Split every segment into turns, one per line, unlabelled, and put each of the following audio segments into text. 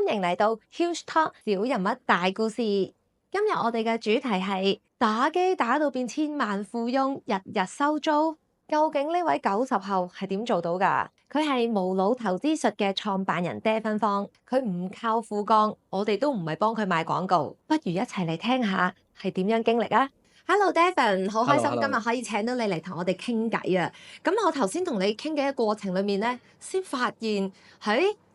歡迎嚟到 Huge Talk 小人物大故事。今日我哋嘅主題係打機打到變千萬富翁，日日收租。究竟呢位90後係點做到㗎？佢係無腦投資術嘅創辦人爹芬芳，佢唔靠父幹，我哋都唔係幫佢賣廣告，不如一齊嚟聽下係點樣經歷啊！Hello，Devin，好開心
Hello.
今日可以請到你嚟同我哋傾偈啊！咁我頭先同你傾偈嘅過程裏面咧，先發現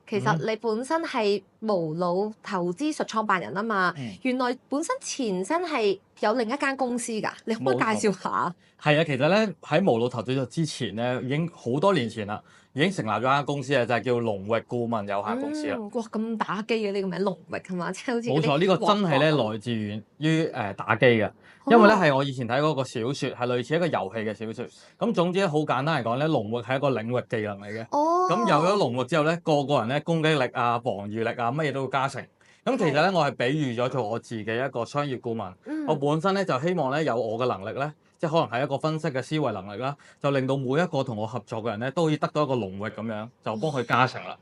其實你本身係無腦投資術創辦人啊嘛，原來本身前身係有另一間公司㗎，你可唔可以介紹下？
係啊，其實咧喺無腦投資術之前咧，已經好多年前啦，已經成立咗間公司啊，就係叫龍域顧問有限公司啦。
哇，咁打機嘅呢個名龍域係嘛？即係好似
冇錯，呢個真係咧來自於打機嘅，因為咧係我以前睇嗰個小説，係類似一個遊戲嘅小説。咁總之咧，好簡單嚟講咧，龍域係一個領域技能嚟嘅。咁有咗龍域之後咧，個人咧攻擊力啊、防禦力啊，乜嘢都會加成。咁其實咧，我係比喻咗做我自己一個商業顧問。我本身咧就希望咧有我嘅能力咧，即係可能係一個分析嘅思維能力啦，就令到每一個同我合作嘅人咧都可以得到一個龍域咁樣，就幫佢加成啦。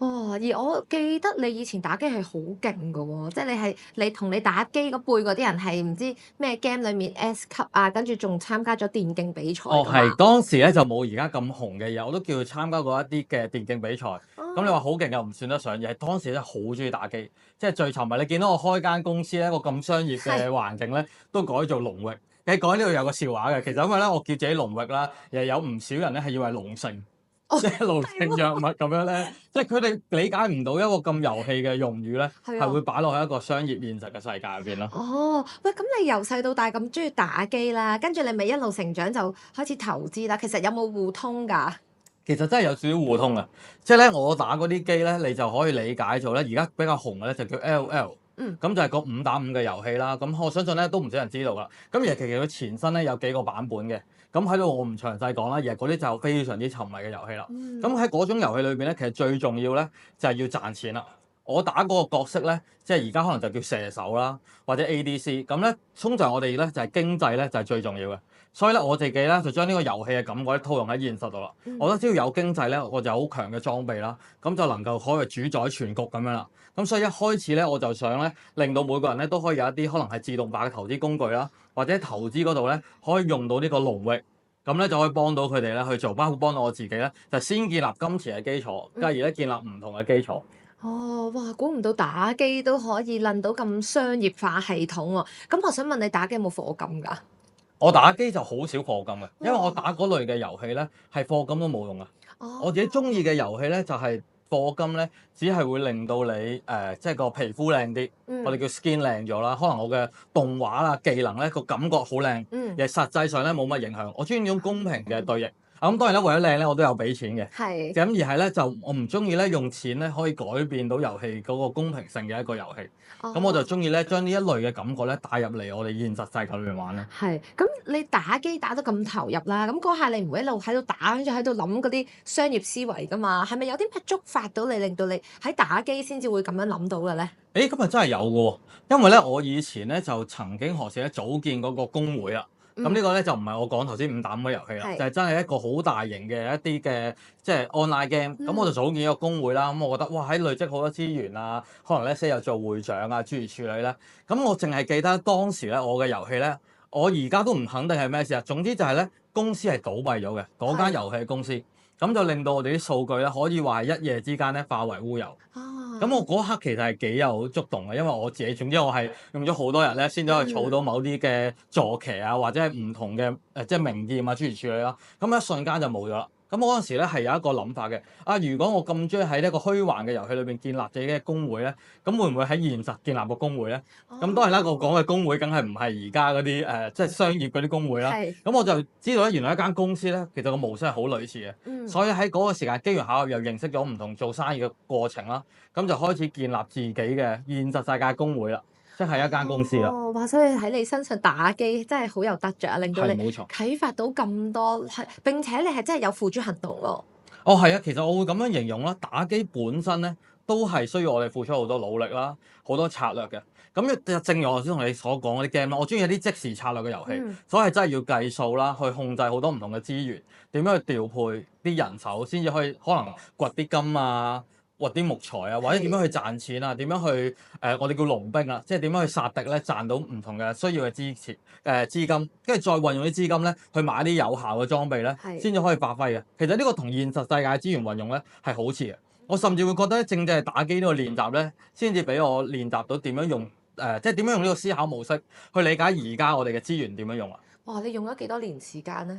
而我記得你以前打機係好勁㗎喎，即係你同你打機嗰輩嗰啲人係唔知咩 game 裡面 S 級啊，跟住仲參加咗電競比賽。
係當時咧就冇而家咁紅嘅嘢，我都叫佢參加過一啲嘅電競比賽。咁你話好勁又唔算得上，而係當時咧好中意打機，即係最沉迷。你見到我開間公司咧，一個咁商業嘅環境咧，都改做龍域。你講呢度有個笑話嘅，其實因為咧我叫自己龍域啦，又有唔少人咧係以為龍城。即係龍城藥物咁樣咧，即係佢哋理解唔到一個咁遊戲嘅用語咧，係會擺落去一個商業現實嘅世界入邊咯。
喂，咁你由細到大咁中意打機啦，跟住你咪一路成長就開始投資啦。其實有冇互通㗎？
其實真係有少少互通嘅，即係咧我打嗰啲機咧，你就可以理解做咧，而家比較紅嘅咧就叫 LOL。咁就係個5打5嘅遊戲啦。咁我相信咧都唔少人知道啦。咁而其實佢前身咧有幾個版本嘅。咁喺度我唔詳細講啦，而係嗰啲就非常之沉迷嘅遊戲啦。咁喺嗰種遊戲裏邊咧，其實最重要咧就係要賺錢啦。我打嗰個角色咧，即係而家可能就叫射手啦，或者 ADC。咁咧通常我哋咧就係經濟咧就係最重要嘅。所以咧我自己咧就將呢個遊戲嘅感覺咧套用喺現實度啦。我覺得只要有經濟咧，我就有好強嘅裝備啦，咁就能夠可以主宰全局咁樣啦。咁所以一開始咧我就想咧令到每個人咧都可以有一啲可能係自動化嘅投資工具啦，或者投資嗰度咧可以用到呢個龍域，咁咧就可以幫到佢哋咧去做，包括幫到我自己咧，就先建立金錢嘅基礎，繼而咧建立唔同嘅基礎。
哇！估唔到打機都可以撚到咁商業化系統喎。咁我想問你打機有冇課金㗎？
我打機就好少課金嘅，因為我打嗰類嘅遊戲咧係課金都冇用啊。我自己中意嘅遊戲咧就係課金咧，只係會令到你即係個皮膚靚啲，我哋叫 skin 靚咗啦。可能我嘅動畫啦、技能咧個感覺好靚，而實際上咧冇乜影響。我中意呢種公平嘅對弈。咁當然咧，為咗靚咧，我都有俾錢嘅。咁而係咧，就我唔中意咧用錢咧可以改變到遊戲嗰個公平性嘅一個遊戲。咁我就中意咧將呢一類嘅感覺咧帶入嚟我哋現實世界裏面玩咧。
咁你打機打得咁投入啦，咁嗰下你唔會一路喺度打，跟住喺度諗嗰啲商業思維㗎嘛？係咪有啲咩觸發到你，令到你喺打機先至會咁樣諗到嘅咧？
咁啊真係有嘅喎，因為咧我以前咧就曾經何時咧組建嗰個公會啊。咁呢個咧就唔係我講頭先5打5嘅遊戲啦，就係真係一個好大型嘅一啲嘅即係 online game。咁我就組建一個公會啦。咁我覺得哇喺累積好多資源啊，可能咧先有做會長啊諸如此類咧。咁我淨係記得當時咧我嘅遊戲咧，我而家都唔肯定係咩事啊。總之就係咧公司係倒閉咗嘅嗰間遊戲公司，咁就令到我哋啲數據咧可以話係一夜之間咧化為烏有。咁我嗰刻其實係幾有觸動嘅，因為我自己總之我係用咗好多日咧，先至可以儲到某啲嘅坐騎啊，或者係唔同嘅即係名劍啊諸如此類啦。咁一瞬間就冇咗啦。咁我嗰陣時咧係有一個諗法嘅，如果我咁中意喺呢個虛幻嘅遊戲裏邊建立自己嘅公會咧，咁會唔會喺現實建立個公會咧？咁當然啦，我講嘅公會梗係唔係而家嗰啲即係商業嗰啲公會啦。咁我就知道咧，原來一間公司咧，其實個模式係好類似嘅。所以喺嗰個時間機緣巧合又認識咗唔同做生意嘅過程啦，咁就開始建立自己嘅現實世界公會啦。即係一間公司啦。
哇！所以喺你身上打機真係好有得着啊，令到你
冇錯
啟發到咁多，並且你係真係有付諸行動咯。
係啊，其實我會咁樣形容啦，打機本身咧都係需要我哋付出好多努力啦，好多策略嘅。咁正如我頭先同你所講嗰啲 game 啦，我中意一啲即時策略嘅遊戲，所以真係要計數啦，去控制好多唔同嘅資源，點樣去調配啲人手，先至可以可能掘啲金啊，掘啲木材啊，或者點樣去賺錢啊，點樣去我哋叫農兵啊，即係點樣去殺敵咧，賺到唔同嘅需要嘅資金，跟住再運用啲資金咧去買啲有效嘅裝備咧，先至可以發揮嘅。其實呢個同現實世界資源運用咧係好似嘅。我甚至會覺得正正係打機呢個練習咧，先至俾我練習到點樣用即係點樣用呢個思考模式去理解而家我哋嘅資源點樣用啊！
哇！你用咗幾多年時間咧？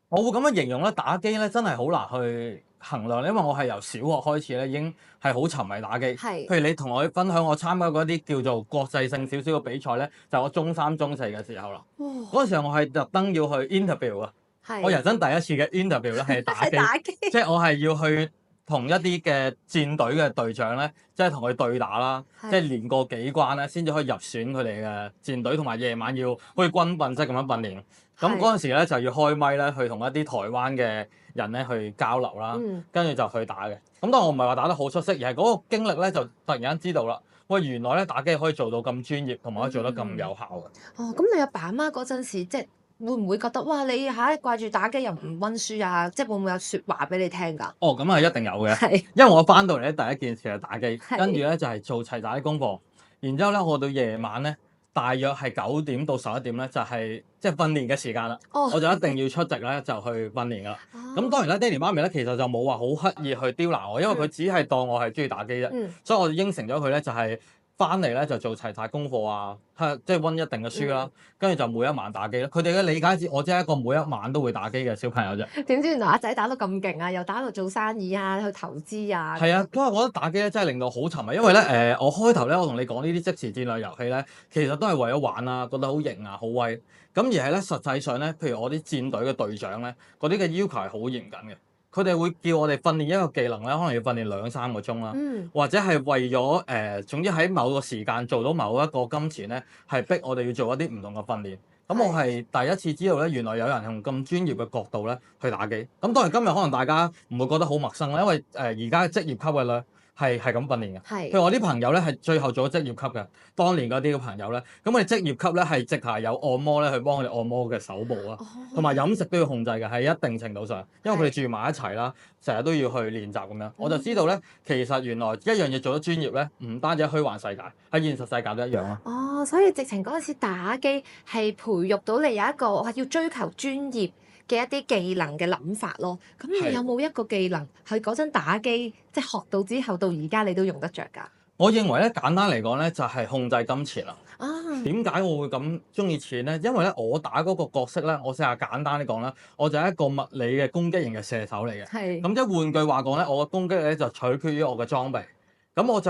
我會咁樣形容咧，打機咧真係好難去衡量，因為我係由小學開始咧已經係好沉迷打機。
係。
譬如你同我分享我參加嗰啲叫做國際性少少嘅比賽咧，就係我中三、中四嘅時候啦。
哇！
嗰陣時候我係特登要去 interview 啊，
係。
我人生第一次嘅 interview 咧係打機，
打機。
即係我係要去同一啲嘅戰隊嘅隊長咧，即係同佢對打啦，即係連過幾關咧，先至可以入選佢哋嘅戰隊，同埋夜晚要好似軍訓式咁樣訓練。咁嗰陣時咧就要開咪咧，去同一啲台灣嘅人咧去交流啦，跟住就去打嘅。咁當然我唔係話打得好出色，而係嗰個經歷咧就突然間知道啦，喂，原來咧打機可以做到咁專業，同埋可以做得咁有效嘅。
哦，咁你阿爸阿媽嗰陣時即係會唔會覺得哇你掛住打機又唔温書啊？即係會唔會有説話俾你聽㗎？
哦，咁係一定有嘅，
係。
因為我翻到嚟咧第一件事係打機，
係。
跟住咧就係做齊晒啲功課，然之後咧我到夜晚咧大約係9點到11點咧就係即係訓練嘅時間啦。
哦。
我就一定要出席咧就去訓練㗎啦。咁當然咧，爹哋媽咪咧其實就冇話好刻意去刁難我，因為佢只係當我係中意打機啫。所以我就應承咗佢咧就係翻嚟咧就做齊晒功課啊，即係温一定嘅書啦，跟住就每一晚打機啦。佢哋嘅理解我只係一個每一晚都會打機嘅小朋友啫。
點知原來阿仔打到咁勁啊，又打到做生意啊，去投資啊。
係啊，因為我覺得打機咧真係令到好沉迷，因為咧我開頭咧我同你講呢啲即時戰略遊戲咧，其實都係為咗玩啊，覺得好型啊，好威。咁而係咧實際上咧，譬如我啲戰隊嘅隊長咧，嗰啲嘅要求係好嚴謹嘅。佢哋會叫我哋訓練一個技能咧，可能要訓練2-3個鐘啦，或者係為咗總之喺某個時間做到某一個金錢咧，係逼我哋要做一啲唔同嘅訓練。咁我係第一次知道咧，原來有人用咁專業嘅角度咧去打機。咁當然今日可能大家唔會覺得好陌生啦，因為而家嘅職業級嘅咧係咁訓練嘅。譬如我啲朋友咧係最後做咗職業級嘅，當年嗰啲嘅朋友咧，咁我哋職業級咧係直頭有按摩咧去幫佢哋按摩嘅手部啊，同埋飲食都要控制嘅，係一定程度上，因為佢哋住埋一齊啦，成日都要去練習咁樣。我就知道咧，其實原來一樣嘢做得專業咧，唔單止喺虛幻世界，喺現實世界都一樣咯。
哦，所以直情嗰陣時打機係培育到你有一個要追求專業嘅一啲技能嘅諗法咯。咁你有冇一個技能係嗰陣打機即係學到之後到而家你都用得着㗎？
我認為咧簡單嚟講咧就係控制金錢啦。
啊，
點解我會咁中意錢咧？因為咧我打嗰個角色咧，我試下簡單啲講啦，我就係一個物理嘅攻擊型嘅射手嚟嘅。
係。
咁即係換句話講咧，我嘅攻擊力咧就取決於我嘅裝備。咁我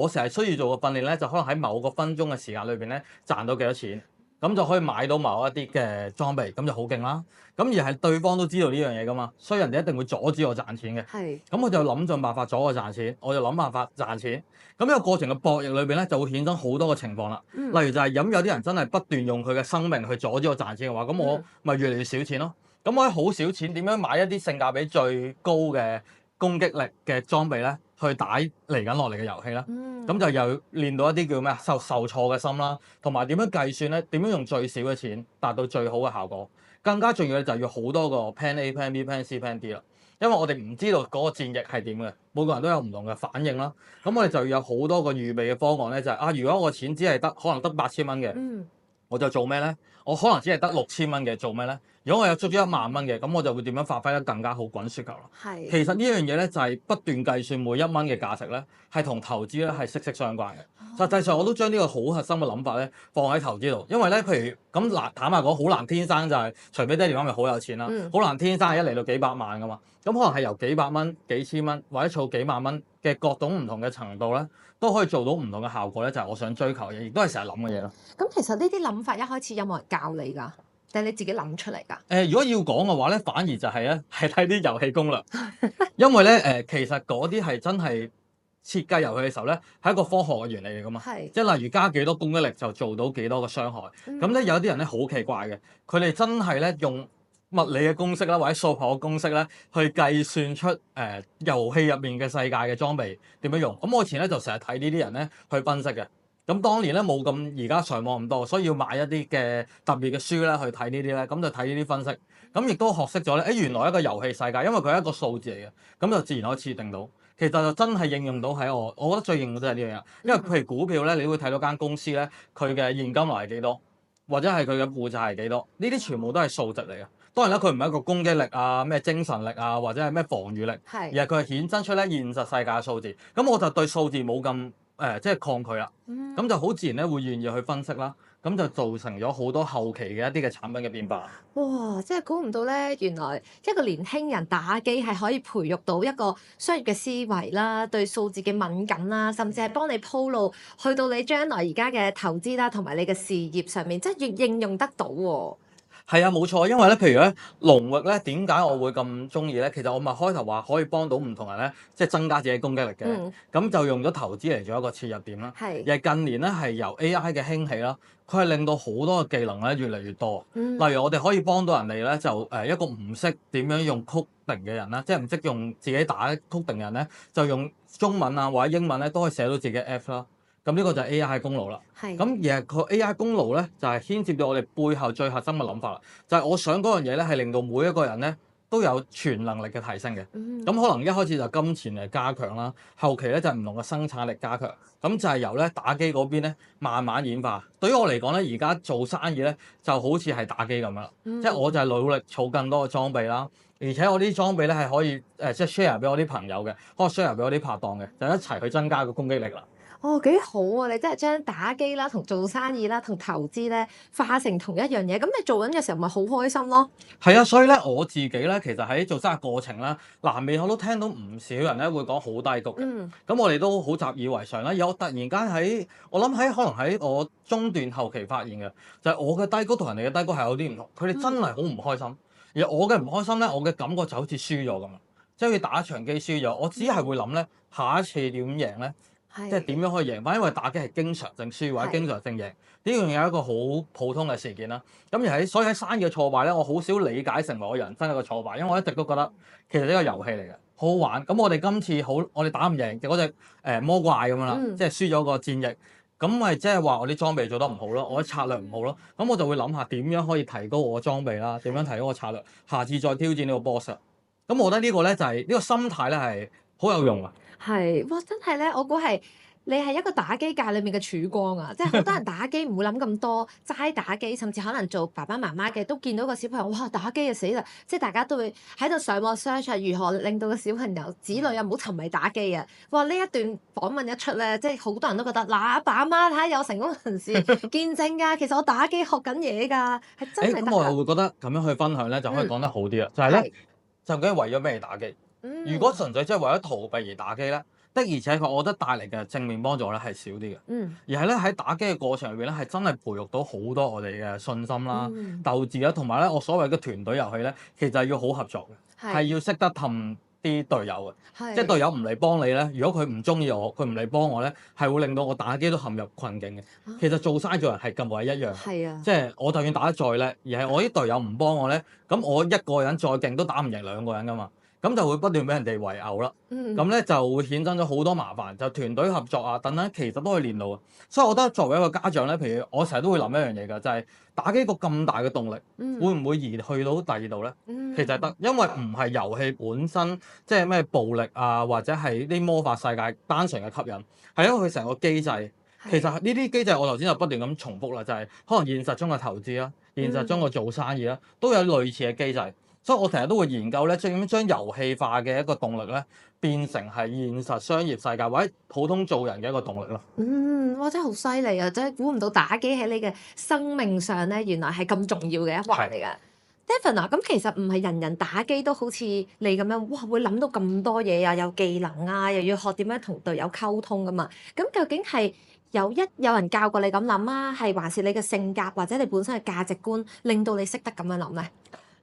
成日需要做嘅訓練咧，就可能喺某個分鐘嘅時間裏邊咧賺到幾多錢，咁就可以買到某一啲嘅裝備，咁就好勁啦。咁而係對方都知道呢樣嘢噶嘛，所以人哋一定會阻止我賺錢嘅。
係。
咁我就諗盡辦法阻我賺錢，我就諗辦法賺錢。咁呢個過程嘅博弈裏邊咧，就會衍生好多個情況啦。例如就係有啲人真係不斷用佢嘅生命去阻止我賺錢嘅話，咁我咪越嚟越少錢咯。咁我喺好少錢點樣買一啲性價比最高嘅攻擊力嘅裝備咧，去打嚟緊落嚟嘅遊戲啦。咁就又練到一啲叫咩受錯嘅心啦，同埋點樣計算咧？點樣用最少嘅錢達到最好嘅效果？更加重要嘅就係要好多個 Plan A、Plan B、Plan C、Plan D 啦。因為我哋唔知道嗰個戰役係點嘅，每個人都有唔同嘅反應啦。咁我哋就要有好多個預備嘅方案咧，就係如果我錢只係可能得8000蚊嘅，我就做咩咧？我可能只係得6000蚊嘅，做咩咧？如果我有足足1萬蚊嘅，咁我就會點樣發揮得更加好，滾雪球啦。
係。
其實呢樣嘢咧就係不斷計算每1蚊嘅價值咧，係同投資咧係息息相關嘅。實際上我都將呢個好核心嘅諗法咧放喺投資度，因為咧譬如咁嗱，坦白講好難天生就係，除非爹哋媽咪好有錢啦，好難天生係一嚟到幾百萬噶嘛。咁可能係由幾百蚊、幾千蚊或者儲幾萬蚊嘅各種唔同嘅程度咧，都可以做到唔同嘅效果咧，就係我想追求嘅嘢，亦都係成日諗嘅嘢咯。
咁其實呢啲諗法一開始有冇人教你㗎？定係你自己諗出嚟㗎？
如果要講嘅話咧，反而就係咧係睇啲遊戲攻略，因為咧其實嗰啲係真係設計遊戲嘅時候咧，係一個科學嘅原理嚟㗎嘛。
係。即
係例如加幾多攻擊力就做到幾多嘅傷害。咁咧有啲人咧好奇怪嘅，佢哋真係咧用物理嘅公式啦，或者數學嘅公式咧，去計算出遊戲入面嘅世界嘅裝備點樣用。咁我以前咧就成日睇呢啲人咧去分析嘅。咁當年咧冇咁而家上網咁多，所以要買一啲嘅特別嘅書咧去睇呢啲咧，咁就睇呢啲分析。咁亦都學識咗咧，原來一個遊戲世界，因為佢係一個數字嚟嘅，咁就自然可以設定到。其實就真係應用到喺我覺得最應用都係呢樣嘢，因為譬如股票咧，你會睇到間公司咧，佢嘅現金流係幾多，或者係佢嘅負債係幾多，呢啲全部都係數值嚟嘅。當然啦，佢唔係一個攻擊力啊、咩精神力啊，或者係咩防禦力，而係佢係衍生出咧現實世界嘅數字。咁我就對數字冇咁即係抗拒啦。咁就好自然咧會願意去分析啦。咁就造成咗好多後期嘅一啲嘅產品嘅變化。
哇！真係估唔到咧，原來一個年輕人打機係可以培育到一個商業嘅思維啦，對數字嘅敏感啦，甚至係幫你鋪路去到你將來而家嘅投資啦，同埋你嘅事業上面，即係越應用得到喎。
係啊，冇錯，因為咧，譬如咧，龍域咧，點解我會咁中意咧？其實我咪開頭話可以幫到唔同人咧，即係增加自己攻擊力嘅。咁就用咗投資嚟做一個切入點啦。
係。
而係近年咧係由 AI 嘅興起啦，佢係令到好多嘅技能咧越嚟越多。例如我哋可以幫到人哋咧，就一個唔識點樣用 coding 嘅人啦，即係唔識用自己打 coding 嘅人咧，就用中文啊或者英文咧都可以寫到自己嘅 app 啦。咁呢個就係 AI 功勞啦。
係。
咁而係個 AI 功勞咧，就係牽涉到我哋背後最核心嘅諗法啦。就係我想嗰樣嘢咧，係令到每一個人咧都有全能力嘅提升嘅。咁可能一開始就金錢嚟加強啦，後期咧就係唔同嘅生產力加強。咁就係由咧打機嗰邊咧慢慢演化。對於我嚟講咧，而家做生意咧就好似係打機咁樣啦。即係我就係努力儲更多嘅裝備啦，而且我啲裝備咧係可以即係 share 俾我啲朋友嘅，可以 share 俾我啲拍檔嘅，就一齊去增加個攻擊力啦。
哦，幾好喎！你真係將打機啦、同做生意啦、同投資咧化成同一樣嘢，咁你做緊嘅時候咪好開心咯。
係啊，所以咧我自己咧，其實喺做生意過程啦，難免我都聽到唔少人咧會講好低谷嘅。咁我哋都好習以為常啦。有突然間我諗可能喺我中段後期發現嘅，就係我嘅低谷同人哋嘅低谷係有啲唔同。佢哋真係好唔開心，而我嘅唔開心咧，我嘅感覺就好似輸咗咁啊，即係好似打一場機輸咗。我只係會諗咧，下一次點贏咧？即係點樣可以贏翻？因為打機係經常性輸或者經常性贏，呢樣嘢係一個好普通嘅事件啦。咁所以喺生意嘅挫敗咧，我好少理解成為我人生一個挫敗，因為我一直都覺得其實呢個遊戲嚟嘅，好好玩。咁我哋今次我哋打唔贏嘅嗰隻魔怪咁樣啦，即係輸咗個戰役，咁咪即係話我啲裝備做得唔好咯，我啲策略唔好咯。咁我就會諗下點樣可以提高我嘅裝備啦，點樣提高個策略，下次再挑戰呢個 boss。咁我覺得呢個咧就係呢個心態咧係好有用啊！
係，哇！真係咧，我估係你係一個打機界裏面嘅曙光啊！即係好多人打機唔會諗咁多，齋打機，甚至可能做爸爸媽媽嘅都見到個小朋友，哇！打機就死啦！即係大家都會喺度上網 search 如何令到個小朋友、子女又唔好沉迷打機啊！哇！呢一段訪問一出咧，即係好多人都覺得嗱，阿爸阿媽睇下有成功人士見證㗎，其實我打機學緊嘢㗎，係真係得㗎。
咁我又會覺得咁樣去分享咧，就可以講得好啲啦。就係咧，究竟係為咗咩而打機？如果純粹即係為咗逃避而打機咧，的而且確我覺得帶嚟嘅正面幫助咧係少啲嘅。而係咧喺打機嘅過程裏邊咧，係真係培育到好多我哋嘅信心啦、鬥志啦，同埋咧我所謂嘅團隊遊戲咧，其實係要好合作嘅，係要識得氹啲隊友嘅。即係隊友唔嚟幫你咧，如果佢唔中意我，佢唔嚟幫我咧，係會令到我打機都陷入困境嘅。其實做生意做人係咁為一樣。即係我就算打得再叻，而係我啲隊友唔幫我咧，咁我一個人再勁都打唔贏兩個人噶嘛。咁就會不斷俾人哋圍毆啦，咁咧就會衍生咗好多麻煩，就團隊合作啊等等，其實都可以練到。所以我覺得作為一個家長咧，譬如我成日都會諗一樣嘢㗎，就係打機個咁大嘅動力，會唔會移去到第二度咧？其實係得，因為唔係遊戲本身即係咩暴力啊，或者係啲魔法世界單純嘅吸引，係因為佢成個機制。其實呢啲機制我頭先就不斷咁重複啦，就係可能現實中嘅投資啦，現實中嘅做生意啦，都有類似嘅機制。所以我成日都會研究咧，即係點樣將遊戲化嘅一個動力咧，變成係現實商業世界或者普通做人嘅一個動力咯。
哇！真係好犀利啊！真係估唔到打機喺你嘅生命上咧，原來係咁重要嘅一環嚟㗎。Devin 啊，咁其實唔係人人打機都好似你咁樣，哇！會諗到咁多嘢啊，有技能啊，又要學點樣同隊友溝通㗎嘛。咁究竟係有人教過你咁諗啊，係還是你嘅性格或者你本身嘅價值觀令到你識得咁樣諗咧？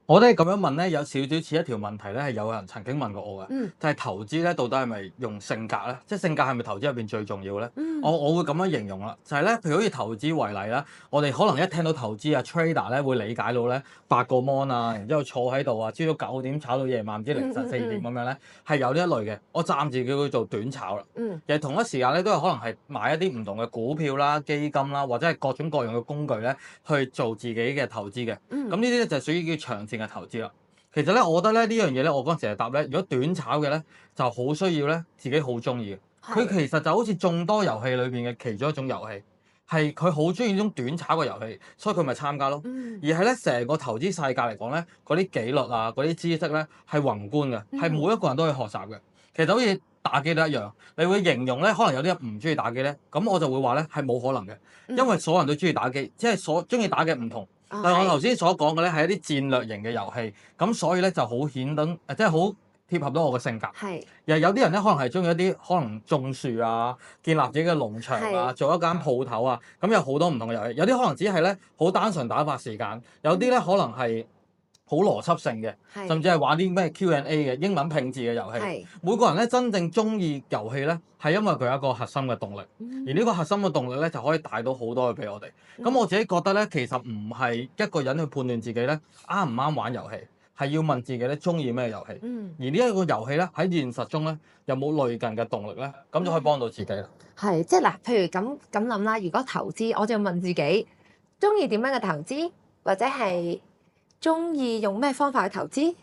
我覺得咁樣問咧，有少少似一條問題咧，係有人曾經問過我嘅，就係投資咧，到底係咪用性格咧？即係性格係咪投資入邊最重要咧？我會咁樣形容啦，就係咧，譬如好似投資為例啦，我哋可能一聽到投資啊 trader 咧，會理解到咧8個 mon 啊，然之後坐喺度啊，朝早9點炒到夜晚唔知凌晨4點咁樣咧，係有呢一類嘅。我暫時叫佢做短炒啦。其實同一時間咧，都係可能係買一啲唔同嘅股票啦、基金啦，或者係各種各樣嘅工具咧，去做自己嘅投資嘅。咁呢啲咧就屬於叫長線嘅投資啦。其實咧，我覺得咧呢樣嘢咧，我嗰陣時係答咧，如果短炒嘅咧，就好需要咧自己好中意嘅。佢
係。
其實就好似眾多遊戲裏邊嘅其中一種遊戲，係佢好中意呢種短炒嘅遊戲，所以佢咪參加咯。
嗯。
而係咧，成個投資世界嚟講咧，嗰啲紀律啊，嗰啲知識咧係宏觀嘅，係每一個人都可以學習嘅。其實好似打機都一樣，你會形容咧，可能有啲人唔中意打機咧，咁我就會話咧係冇可能嘅，因為所有人都中意打機，即係所中意打嘅唔同。
哦，
但係我頭
係。
先所講嘅咧係一啲戰略型嘅遊戲，咁所以咧就好顯得即係好貼合到我嘅性格。
係。
又有啲人咧可能係中意一啲可能種樹啊、建立自己嘅農場啊、
係。
做一間鋪頭啊，咁有好多唔同嘅遊戲。有啲可能只係咧好單純打發時間，有啲咧可能係好邏輯性嘅，
係。
甚至係玩啲咩 Q&A 嘅英文拼字嘅遊戲。
係。
每個人咧真正中意遊戲咧，係因為佢有一個核心嘅動力，而呢個核心嘅動力咧就可以帶到好多嘢俾我哋。咁我自己覺得咧，其實唔係一個人去判斷自己咧啱唔啱玩遊戲，係要問自己咧中意咩遊戲。而呢一個遊戲咧喺現實中咧有冇類近嘅動力咧，咁就可以幫到自己啦。
係，即係嗱，譬如咁諗啦，如果投資，我就要問自己，中意點樣嘅投資，或者係中意用咩方法去投資？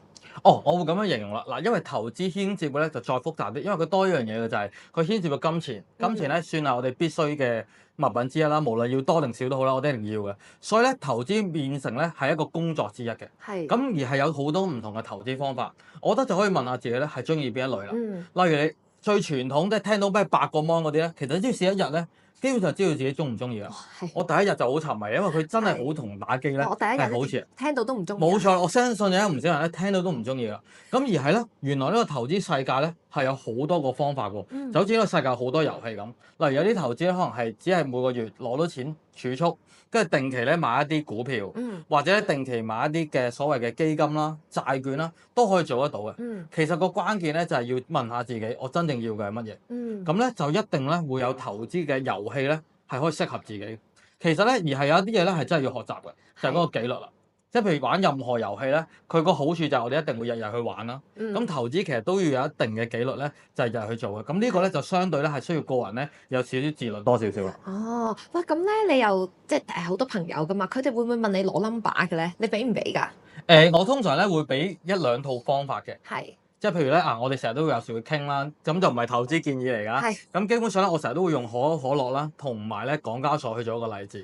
哦，我會咁樣形容啦。嗱，因為投資牽涉嘅咧就再複雜啲，因為佢多一樣嘢嘅就係佢牽涉到金錢。金錢咧算係我哋必須嘅物品之一啦，無論要多定少都好啦，我哋一定要嘅。所以咧，投資變成咧係一個工作之一嘅。
係。
咁而係有好多唔同嘅投資方法，我覺得就可以問下自己咧係中意邊一類啦。
嗯。
例如你最傳統即係聽到咩8個 mon 嗰啲咧，其實只要試一日咧，基本上知道自己中唔中意啦。
係。
我第一日就好沉迷，因為佢真係好同打機咧
我第一日
係好似。
聽到都唔中意。
冇錯，我相信有唔少人咧聽到都唔中意啦。咁而係咧，原來呢個投資世界咧係有好多個方法喎，就好似呢個世界好多遊戲咁。例如有啲投資咧，可能係只係每個月攞到錢儲蓄，跟住定期咧買一啲股票，或者定期買一啲嘅所謂嘅基金啦、債券啦，都可以做得到嘅。其實個關鍵咧就係要問下自己，我真正要嘅係乜嘢？咁咧就一定咧會有投資嘅遊戲咧係可以適合自己。其實咧而係有一啲嘢咧係真係要學習嘅，就係嗰個紀律啦。即係譬如玩任何遊戲咧，佢個好處就係我哋一定會日日去玩啦。咁投資其實都要有一定嘅紀律咧，就係日日去做嘅。咁呢個咧就相對咧係需要個人咧有少少自律多少少啦。
哦，喂，咁咧你又即係好多朋友噶嘛？佢哋會唔會問你攞 number 嘅咧？你俾唔俾㗎？
我通常咧會俾一兩套方法嘅。
係。
即係譬如咧我哋成日都會有時會傾啦，咁就唔係投資建議嚟㗎。
係。
咁基本上咧，我成日都會用可口可樂啦，同埋咧港交所去做一個例子。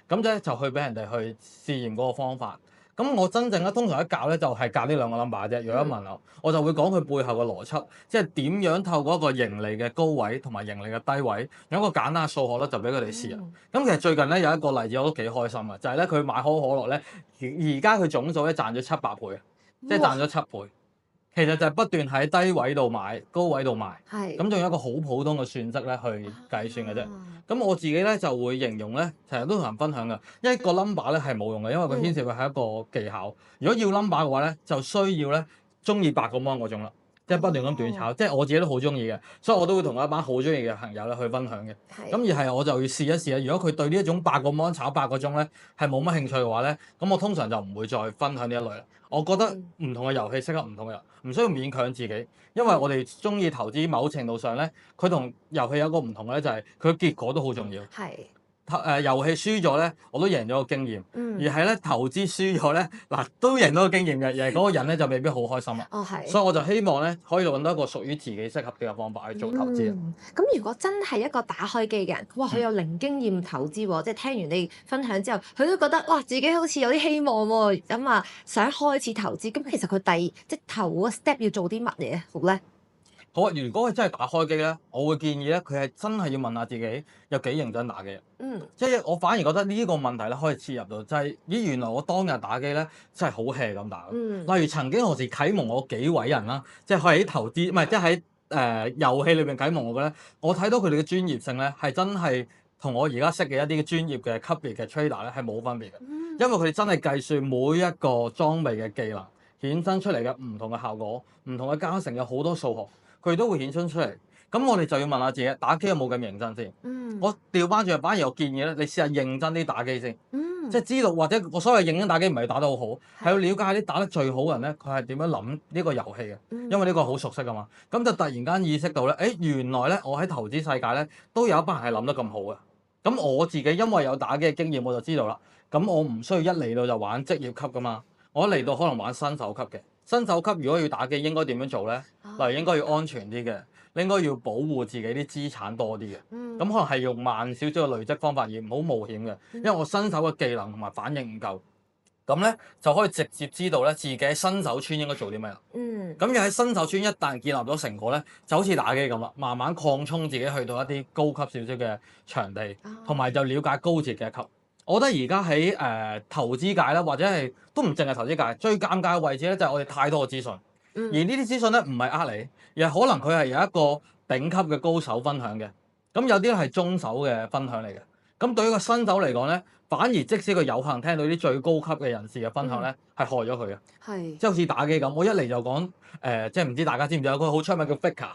咁咧就去俾人哋去試驗嗰個方法。咁我真正咧通常一教咧就係教呢兩個 number 啫。如果一問我就會講佢背後嘅邏輯，即係點樣透過一個盈利嘅高位同埋盈利嘅低位，有一個簡單嘅數學咧就俾佢哋試啊。咁其實最近咧有一個例子我都幾開心啊，就係咧佢買可口可樂咧，而家佢總數咧賺咗700倍啊，即係賺咗7倍。其實就係不斷喺低位度買，高位度賣，咁仲有一個好普通嘅算式咧去計算嘅啫。咁我自己咧就會形容咧，成日都同人分享㗎，一個 number 咧係冇用嘅，因為佢牽涉嘅係一個技巧。如果要 number 嘅話咧，就需要咧中意8個 mon 嗰種啦，即係不斷咁短炒，即係我自己都好中意嘅，所以我都會同一班好中意嘅朋友咧去分享嘅。咁而係我就要試一試啊！如果佢對呢一種8個 mon 炒8個鐘咧係冇乜興趣嘅話咧，咁我通常就唔會再分享呢一類啦。我覺得唔同嘅遊戲適合唔同嘅人，唔需要勉強自己，因為我哋中意投資某程度上咧，佢同遊戲有一個唔同嘅咧，就係佢結果都好重要。遊戲輸咗咧，我都贏咗個經驗；而係咧投資輸咗咧，都贏到個經驗嘅，而係嗰個人咧就未必好開心啦。所以我就希望咧可以揾到一個屬於自己適合嘅方法去做投資。
咁如果真係一個打開機嘅人，哇，佢有零經驗投資喎，即係聽完你分享之後，佢都覺得哇自己好似有啲希望喎，咁啊想開始投資。咁其實佢即係頭嗰個 step 要做啲乜嘢好咧？
好啊！如果佢真係打開機咧，我會建議咧，佢係真係要問下自己有幾認真打機。即係我反而覺得呢個問題咧可以切入到，就係咦原來我當日打機咧真係好 hea 咁打。例如曾經何時啟蒙我幾位人啦，即係喺投資唔係即係喺遊戲裏邊啟蒙我嘅咧，我睇到佢哋嘅專業性咧係真係同我而家識嘅一啲專業嘅級別嘅 trader 咧係冇分別嘅，因為佢哋真係計算每一個裝備嘅技能衍生出嚟嘅唔同嘅效果，唔同嘅加成有好多數學。佢都會衍生出嚟，咁我哋就要問下自己，打機有冇咁認真先？我調翻轉，反而我建議咧，你試下認真啲打機先，即係知道或者我所謂認真打機唔係打得好好，係要了解下啲打得最好嘅人咧，佢係點樣諗呢個遊戲嘅，因為呢個好熟悉㗎嘛。咁就突然間意識到咧，原來咧我喺投資世界咧都有一班人係諗得咁好嘅。咁我自己因為有打機嘅經驗，我就知道啦。咁我唔需要一嚟到就玩職業級㗎嘛，我一嚟到可能玩新手級嘅。新手級如果要打機應該點樣做咧？
哦
例如應該要安全啲嘅，應該要保護自己啲資產多啲嘅。
嗯
咁可能係用慢少少嘅累積方法，而唔好冒險嘅，因為我新手嘅技能同埋反應唔夠，咁咧就可以直接知道咧自己喺新手村應該做啲咩啦。
嗯
咁又喺新手村一旦建立咗成果咧，就好似打機咁啦，慢慢擴充自己去到一啲高級少少嘅場地，同埋就了解高節嘅級。我覺得而家喺投資界啦，或者係都唔淨係投資界，最尷尬嘅位置咧就係我哋太多嘅資訊，而呢啲資訊咧唔係你，而係可能佢係有一個頂級嘅高手分享嘅，咁有啲咧係中手嘅分享嚟嘅。咁對於個新手嚟講咧，反而即使佢有幸聽到啲最高級嘅人士嘅分享咧，係害咗佢嘅。
係
即係好似打機咁，我一嚟就講即係唔知大家知唔知有個好出名叫 Faker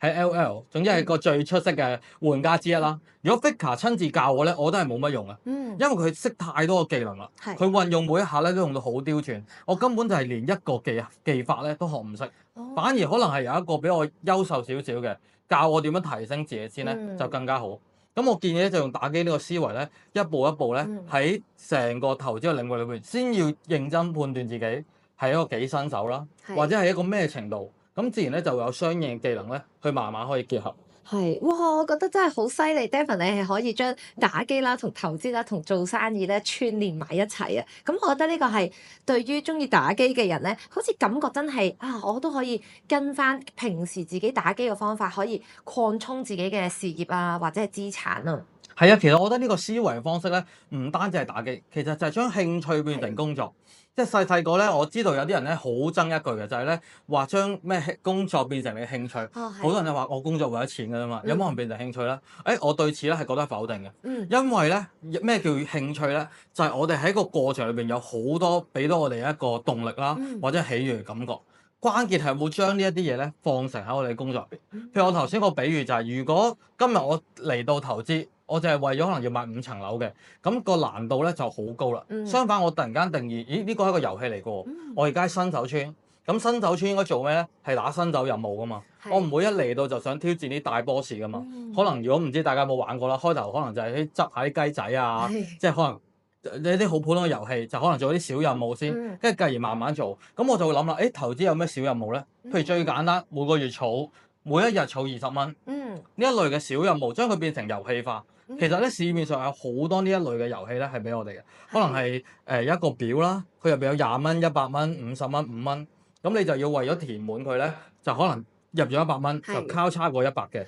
喺 LL，總之係個最出色嘅玩家之一啦。如果 Faker 親自教我咧，我都係冇乜用啊，因為佢識太多個技能啦，
係
佢運用每一下咧都用到好刁鑽，我根本就係連一個技法咧都學唔識，反而可能係有一個比我優秀少少嘅教我點樣提升自己先咧，就更加好。咁我建議咧就用打機呢個思維咧，一步一步咧喺成個投資嘅領域裏邊，先要認真判斷自己係一個幾新手啦，或者係一個咩程度，咁自然咧就有相應嘅技能咧，去慢慢可以結合。
係，哇！我覺得真係好犀利，Devin 你係可以將打機啦、同投資啦、同做生意咧串連埋一齊啊！咁我覺得呢個係對於中意打機嘅人咧，好似感覺真係啊，我都可以跟翻平時自己打機嘅方法，可以擴充自己嘅事業啊，或者係資產啊。
係啊，其實我覺得呢個思維方式咧，唔單止係打機，其實就係將興趣變成工作。即係細個咧，我知道有啲人咧好憎一句嘅，就係咧話將咩工作變成你嘅興趣。好多人就話我工作為咗錢㗎啦嘛，有冇人變成興趣咧？我對此咧係覺得否定嘅。因為咧咩叫興趣咧？就係我哋喺個過程裏邊有好多俾到我哋一個動力啦，或者喜悅嘅感覺。關鍵係有冇將呢一啲嘢咧放成喺我哋工作入邊。譬如我頭先個比喻就係，如果今日我嚟到投資，我就係為咗可能要買5層樓嘅，咁個難度咧就好高啦。相反，我突然間定義，咦呢個係一個遊戲嚟嘅喎，我而家喺新手村，咁新手村應該做咩咧？係打新手任務噶嘛。我唔會一嚟到就想挑戰啲大 boss 噶嘛。可能如果唔知大家有冇玩過啦，開頭可能就係啲執下啲雞仔啊，即係可能。一啲好普通嘅遊戲，就可能做啲小任務先，跟住繼而慢慢做。咁我就會諗啦，投資有咩小任務咧？譬如最簡單，每個月儲，每一日儲20蚊。呢一類嘅小任務，將佢變成遊戲化。其實咧，市面上有好多呢一類嘅遊戲咧，係俾我哋嘅。可能係一個表啦，佢入邊有20蚊、100蚊、50蚊、5蚊。咁你就要為咗填滿佢咧，就可能入咗100蚊，就交叉過100嘅。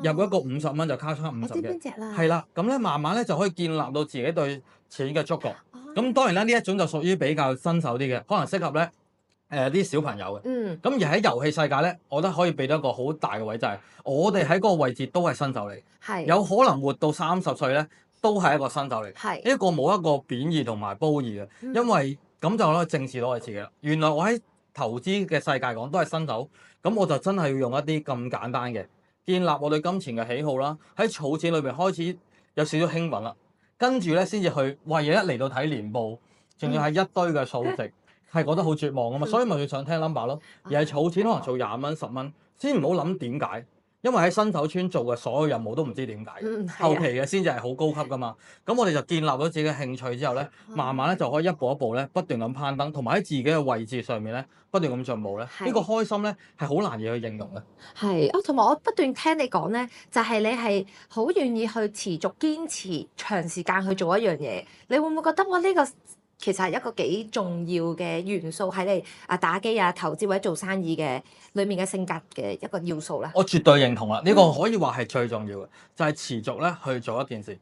入一個50蚊就交叉50嘅。係啦，咁咧慢慢咧就可以建立到自己對錢嘅觸覺。咁當然啦，呢一種就屬於比較新手啲嘅，可能適合咧啲小朋友嘅。咁而喺遊戲世界咧，我覺得可以俾到一個好大嘅位，就係我哋喺嗰個位置都係新手嚟，有可能活到30歲咧，都係一個新手嚟。呢個冇一個貶義同埋褒義嘅，因為咁就可以正視到我自己啦。原來我喺投資嘅世界講都係新手，咁我就真係要用一啲咁簡單嘅建立我對金錢嘅喜好啦，喺儲錢裏邊開始有少少興奮啦。跟住咧，先至去為嘢一嚟到睇年報，仲要係一堆嘅數值，係覺得好絕望啊嘛，所以咪要想聽 number 咯。而係儲錢可能做20蚊、10蚊，先唔好諗點解，因為喺新手村做嘅所有任務都唔知點解，後期嘅先至係好高級噶嘛。咁我哋就建立咗自己嘅興趣之後咧，慢慢咧就可以一步一步咧不斷咁攀登，同埋喺自己嘅位置上面咧不斷咁進步咧。呢個開心咧係好難以去形容嘅。
係啊，同埋我不斷聽你講咧，就係你係好願意去持續堅持長時間去做一樣嘢。你會唔會覺得哇呢個其實係一個幾重要嘅元素喺你打機啊、投資或者做生意嘅裡面嘅性格嘅一個要素咧？
我絕對認同啦，呢個可以話係最重要嘅，就係持續咧去做一件事。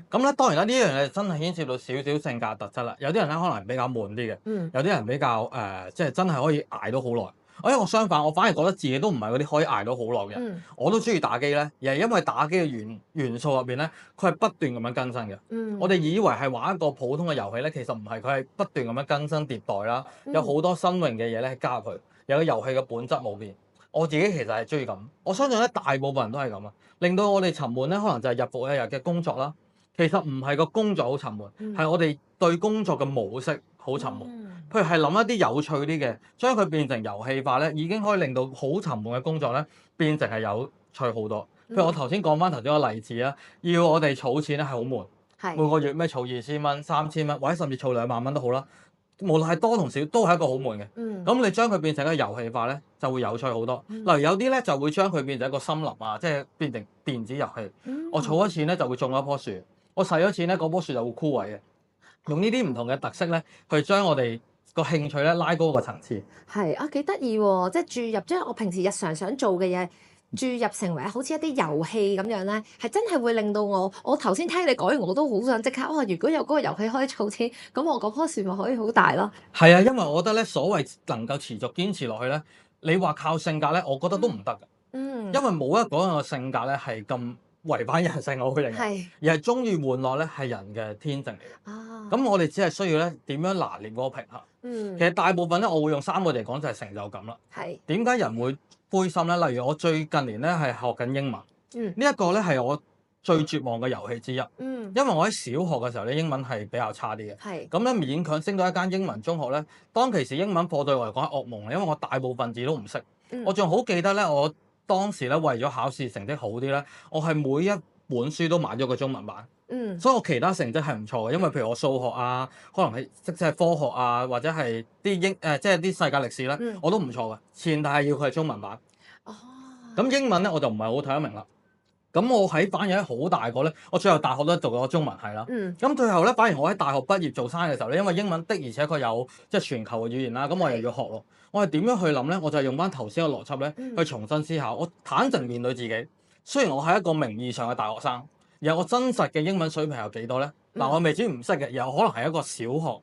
咁咧當然啦，呢樣嘢真係牽涉到少少性格特質啦。有啲人咧可能比較悶啲嘅，有啲人比較即係真係可以捱到好耐。我相反，我反而覺得自己都唔係嗰啲可以捱到好耐嘅人。我都中意打機咧，而係因為打機嘅元素入邊咧，佢係不斷咁樣更新嘅。我哋以為係玩一個普通嘅遊戲咧，其實唔係，佢係不斷咁樣更新迭代啦，有好多新穎嘅嘢咧加入去，有個遊戲嘅本質冇變。我自己其實係中意咁，我相信咧大部分人都係咁啊，令到我哋沉悶咧，可能就係日復一日嘅工作啦。其實唔係個工作好沉悶，係我哋對工作嘅模式好沉悶。譬如係諗一啲有趣啲嘅，將佢變成遊戲化咧，已經可以令到好沉悶嘅工作咧變成係有趣好多。譬如我頭先講翻頭先個例子啦，要我哋儲錢咧係好悶，每個月咩儲2000蚊、3000蚊，或者甚至儲2萬蚊都好啦。無論係多同少都係一個好悶嘅。
嗯，
咁你將佢變成一個遊戲化咧，就會有趣好多。例如有啲咧就會將佢變成一個森林啊，即係變成電子遊戲。我儲咗錢咧就會種一棵樹，我使咗錢咧嗰棵樹就會枯萎嘅。用呢啲唔同嘅特色咧，去將我哋個興趣咧拉高個層次。
係啊，幾得意喎！即係注入將我平時日常想做嘅嘢注入成為好似一啲遊戲咁樣咧，係真係會令到我頭先聽你講完我都好想即刻哇！如果有嗰個遊戲可以儲錢，咁我嗰棵樹咪可以好大咯。
係啊，因為我覺得咧，所謂能夠持續堅持落去咧，你話靠性格咧，我覺得都唔得㗎。
嗯，
因為冇一個人嘅性格咧係咁違反人性，我會認為，
係
而係中意玩樂咧係人嘅天性嚟嘅。
啊，
咁我哋只係需要咧點樣拿捏嗰個平衡。
嗯
其實大部分咧，我會用3個字嚟講就係成就感啦。
係
點解人會灰心咧？例如我最近年咧係學緊英文，
嗯
呢一個咧係我最絕望嘅遊戲之一，
嗯
因為我喺小學嘅時候咧英文係比較差啲嘅。
係
咁咧勉強升到一間英文中學咧，當其時英文課對我嚟講係噩夢嚟，因為我大部分字都唔識。
嗯
我仲好記得咧，我當時咧為咗考試成績好啲咧，我係每一本書都買咗個中文版，
嗯
所以我其他成績係唔錯嘅。因為譬如我數學啊，可能係即係科學啊，或者係啲即係啲世界歷史咧，
嗯
我都唔錯嘅。前提係要佢係中文版。
哦
咁英文咧我就唔係好睇得明啦。咁我喺反而喺好大個咧，我最後大學都讀咗中文系啦。
嗯
咁最後咧，反而我喺大學畢業做生意嘅時候咧，因為英文的而且確有即係全球嘅語言啦，咁我又要學咯。我係點樣去諗咧？我就係用翻頭先嘅邏輯咧，
嗯
去重新思考。我坦誠面對自己，雖然我係一個名義上嘅大學生，而我真實嘅英文水平有幾多咧？嗱、我未知唔識嘅，有可能係一個小學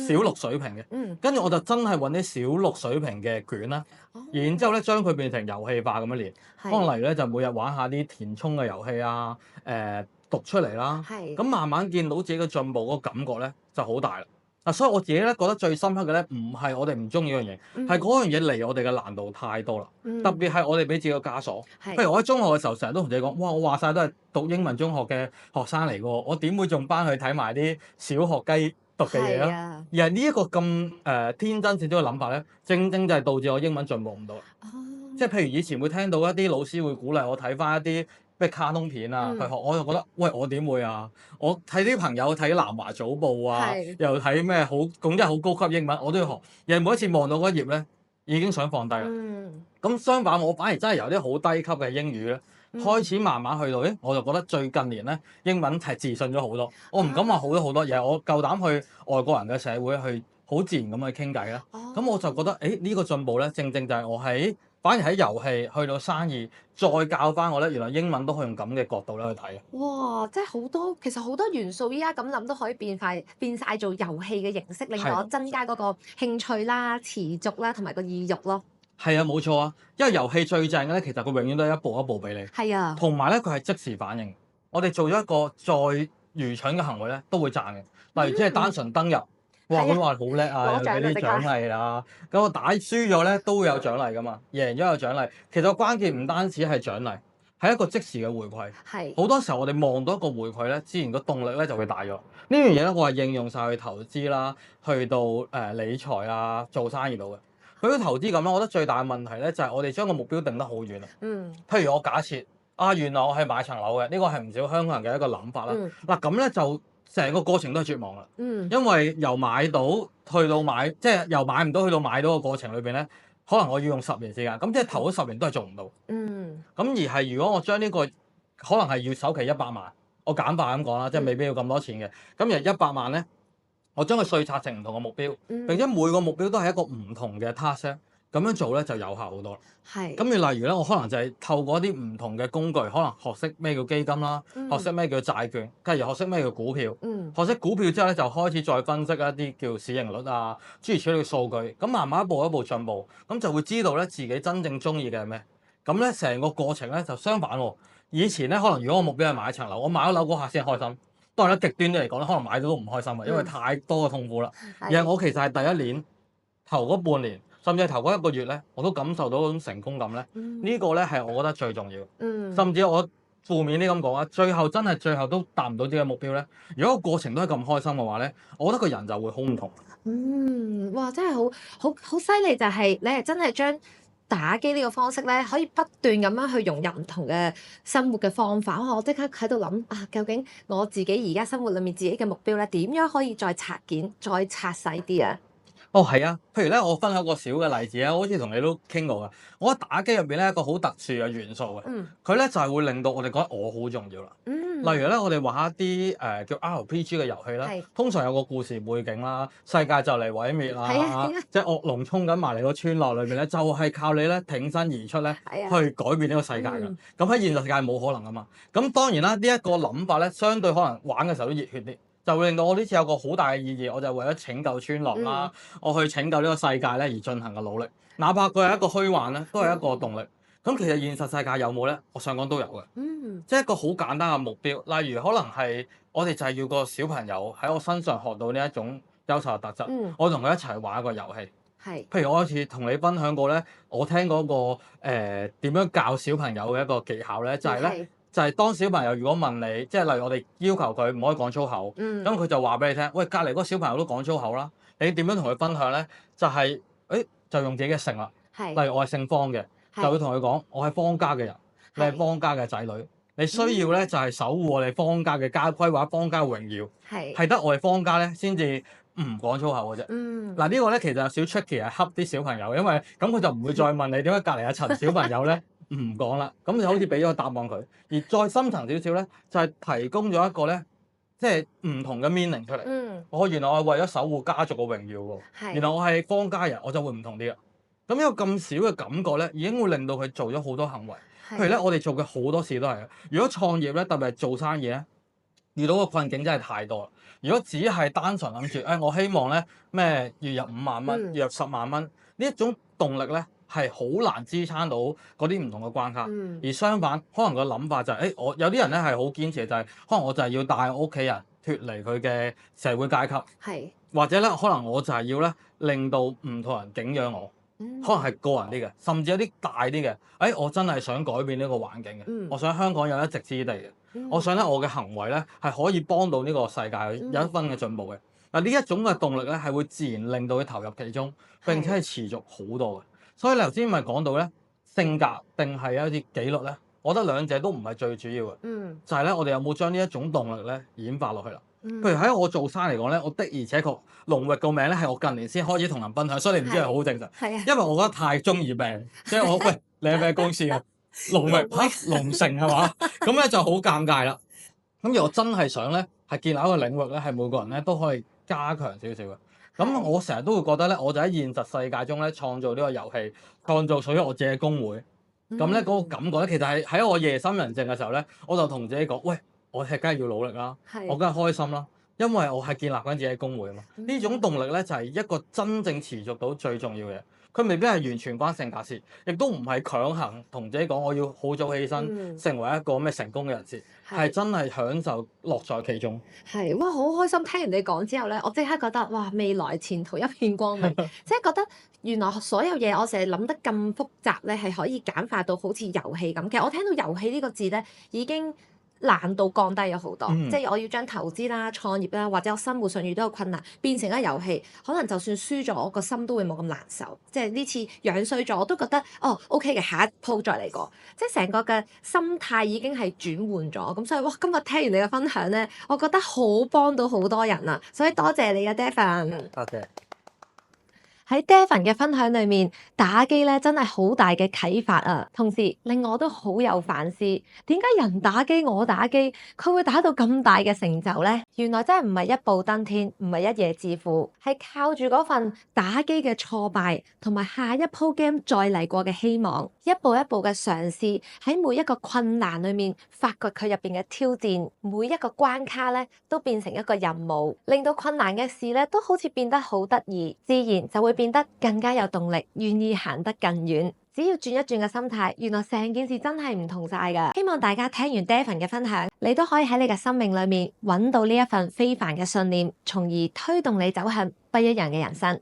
小六水平嘅。
嗯
跟住我就真係揾啲小六水平嘅卷啦，
哦
然之後咧將佢變成遊戲化咁樣練。可能
係
例如咧就每日玩下啲填充嘅遊戲啊，讀出嚟啦，
係
咁慢慢見到自己嘅進步嗰個感覺咧就好大啦。嗱，所以我自己咧覺得最深刻嘅咧，唔係我哋唔中意嗰樣嘢，
嗯
係嗰樣嘢離我哋嘅難度太多啦。
嗯
特別係我哋俾自己嘅枷鎖。譬
係
如我喺中學嘅時候，成日都同自己講：哇！我話晒都係讀英文中學嘅學生嚟嘅喎，我點會仲翻去睇埋啲小學雞讀嘅嘢啊？
係啊
而係呢一個咁天真少少嘅諗法咧，正正就係導致我英文進步唔到。
哦
即係譬如以前會聽到一啲老師會鼓勵我睇翻一啲咩卡通片啊
嗯
去學，我就覺得喂我點會啊？我睇啲朋友睇南華早報啊
係，
又睇咩好講真係好高級英文，我都要學。而係每一次望到嗰一頁咧，已經想放低啦。
嗯
咁相反，我反而真係由啲好低級嘅英語咧，
嗯
開始慢慢去到，我就覺得最近年咧英文係自信咗好多。我唔敢話好咗好多，而係我夠膽去外國人嘅社會去好自然咁去傾偈啦。
哦
咁我就覺得，呢個進步咧，正正就係我反而喺遊戲去到生意，再教翻我咧，原來英文都可以用咁嘅角度咧去睇啊。
哇！即係好多，其實好多元素依家咁諗都可以變晒做遊戲嘅形式，令
係
我增加嗰個興趣啦、持續啦同埋個意欲咯。
係啊，冇錯啊，因為遊戲最正嘅咧，其實佢永遠都係一步一步俾你，
係啊，
同埋咧佢係即時反應。我哋做咗一個再愚蠢嘅行為咧，都會賺嘅。例如即係單純登入，哇！
係啊
咁話好叻啊，有
攞獎啊即刻
俾啲獎勵啦。咁我打輸咗咧都會有獎勵噶嘛，贏咗有獎勵。其實個關鍵唔單止係獎勵，係一個即時嘅回饋。
係
好多時候我哋望到一個回饋咧，自然個動力咧就會大咗。呢樣嘢咧，我係應用晒去投資啦，去到理財啊，做生意度嘅。佢啲投資咁啦，我覺得最大嘅問題咧就係我哋將個目標定得好遠啊。
嗯
譬如我假設原來我係買層樓嘅，呢個係唔少香港人嘅一個諗法啦。
嗯
嗱咁咧就成個過程都係絕望啦，
嗯
因為由買到去到買，即係由買唔到去到買到嘅過程裏邊咧，可能我要用10年時間，咁即係頭嗰10年都係做唔到。
嗯
咁而係如果我將呢個可能係要首期100萬，我簡化咁講啦，即係未必要咁多錢嘅。咁而100萬咧，我將佢碎拆成唔同嘅目標，
嗯
並且每個目標都係一個唔同嘅 task，咁樣做咧就有效好多啦。
係
咁你例如咧，我可能就係透過一啲唔同嘅工具，可能學識咩叫基金啦，
嗯
學識咩叫債券，繼而學識咩叫股票。
嗯
學識股票之後咧，就開始再分析一啲叫市盈率啊，諸如此類嘅數據。咁慢慢一步一步進步，咁就會知道咧自己真正中意嘅係咩。咁咧成個過程咧就相反喎。以前咧可能如果我目標係買一層樓，我買咗樓嗰下先開心。當然啦，極端啲嚟講咧，可能買到都唔開心啊，因為太多嘅痛苦啦。而係我其實係第一年頭嗰半年，甚至係頭嗰1個月咧，我都感受到嗰種成功感咧。呢個咧係我覺得最重要。
嗯
甚至我負面啲咁講啊，最後都達唔到自己嘅目標咧。如果個過程都係咁開心嘅話咧，我覺得個人就會好唔同。
哇！真係好犀利，就係你係真係將打機呢個方式咧，可以不斷咁樣去融入唔同嘅生活嘅方法。我即刻喺度諗究竟我自己而家生活裡面自己嘅目標咧，點樣可以再拆件、再拆細啲啊？
哦，係啊，譬如咧，我分享個小嘅例子啊，我好似同你都傾過㗎。我覺得打機入邊咧一個好特殊嘅元素嘅，
嗯
佢咧就係會令到我哋覺得我好重要啦。例如咧，我哋玩一啲叫 RPG 嘅遊戲啦，
係
通常有個故事背景啦，世界就嚟毀滅
係啊係
啦
啊，
即係惡龍衝緊埋嚟個村落裏邊咧，就係靠你咧挺身而出咧，
係啊
去改變呢個世界㗎。
嗯
咁喺現實世界冇可能㗎嘛。咁當然啦，呢一個諗法咧，相對可能玩嘅時候都熱血啲。就會令到我呢次有個好大嘅意義，我就係為咗拯救村落啦，我去拯救呢個世界咧而進行嘅努力，哪怕佢係一個虛幻咧，都係一個動力。咁其實現實世界有冇咧？我想講都有嘅，即係一個好簡單嘅目標。例如可能係我哋就係要個小朋友喺我身上學到呢一種優秀嘅特質，我同佢一齊玩一個遊戲。譬如我有次同你分享過咧，我聽嗰個點樣教小朋友嘅一個技巧咧，就係咧。就係當小朋友如果問你，即係例如我哋要求佢唔可以講粗口，咁佢就話俾你聽，喂，隔離嗰個小朋友都講粗口啦，你點樣同佢分享咧？就係、就用自己嘅姓啦。例如我係姓方嘅，就要同佢講，我係方家嘅人，你係方家嘅仔女，你需要咧就係守護我哋方家嘅家規或者方家嘅榮耀，係得我哋方家咧先至唔講粗口嘅啫。嗱呢個咧其實有少 tricky 係恰啲小朋友，因為咁佢就唔會再問你點解隔離阿陳小朋友咧。唔講啦，咁就好似俾咗個答案佢，而再深層少少咧，就係提供咗一個咧，即係唔同嘅 meaning 出嚟。原來我係為咗守護家族嘅榮耀喎，原來我係方家人，我就會唔同啲啦。咁一個咁少嘅感覺咧，已經會令到佢做咗好多行為。譬如咧，我哋做嘅好多事都係，如果創業咧，特別係做生意咧，遇到個困境真係太多啦。如果只係單純諗住，我希望咧咩月入5萬蚊，月入10萬蚊，呢一種動力咧，係好難支撐到嗰啲唔同嘅關卡，而相反，可能個諗法就係、我有啲人咧係好堅持，就係、可能我就係要帶我屋企人脫離佢嘅社會階級，或者咧可能我就係要咧令到唔同人敬仰我，可能係個人啲嘅，甚至有啲大啲嘅，我真係想改變呢個環境嘅，我想香港有一席之地嘅，我想咧我嘅行為咧係可以幫到呢個世界有一分嘅進步嘅。嗱呢一種嘅動力咧係會自然令到佢投入其中，並且係持續好多嘅。所以你頭先咪講到咧，性格定係一啲紀律咧，我覺得兩者都唔係最主要嘅，就係咧我哋有冇將呢一種動力咧演化落去啦。譬如喺我做生嚟講咧，我的而且確龍域個名咧係我近年先開始同人分享，所以你唔知係好正常。因為我覺得太中意病，即係我喂你係咩公司啊？龍域嚇龍城係嘛？咁咧就好尷尬啦。咁而我真係想咧係建立一個領域咧，係每個人咧都可以加強少少嘅。咁我成日都會覺得咧，我就喺現實世界中咧創造呢個遊戲，創造屬於我自己嘅公會。咁咧嗰個感覺咧，其實係喺我夜深人靜嘅時候咧，我就同自己講：喂，我係梗係要努力啦，我梗係開心啦，因為我係建立緊自己嘅公會啊嘛。呢種動力咧就係一個真正持續到最重要嘅嘢。佢未必係完全關性格事，亦都唔係強行同自己講我要好早起身，成為一個咩成功嘅人士，係真係享受樂在其中。
哇！好開心聽完你講之後咧，我即刻覺得哇，未來前途一片光明，即係覺得原來所有嘢我成日諗得咁複雜咧，係可以簡化到好似遊戲咁。其實我聽到遊戲呢個字咧，已經難度降低咗好多，即係我要將投資啦、創業啦，或者我生活上遇到嘅困難變成一個遊戲，可能就算輸咗，我個心都會冇咁難受。即係呢次樣衰咗，我都覺得OK 嘅，下一鋪再嚟過。即係成個嘅心態已經係轉換咗。咁所以哇，今日聽完你嘅分享咧，我覺得好幫到好多人啊！所以多謝你啊，Devin。
多謝。
喺 Devin 嘅分享裏面，打機咧真係好大嘅啟發啊！同時令我都好有反思，點解人打機我打機，佢會打到咁大嘅成就呢？原來真係唔係一步登天，唔係一夜致富，係靠住嗰份打機嘅挫敗，同埋下一鋪 game 再嚟過嘅希望，一步一步嘅嘗試，喺每一個困難裏面發掘佢入邊嘅挑戰，每一個關卡咧都變成一個任務，令到困難嘅事咧都好似變得好得意，自然就會變得更加有動力，願意行得更遠。只要轉一轉嘅心態，原來成件事真係唔同晒㗎。希望大家聽完 Devin 嘅分享，你都可以喺你嘅生命裏面揾到呢一份非凡嘅信念，從而推動你走向不一樣嘅人生。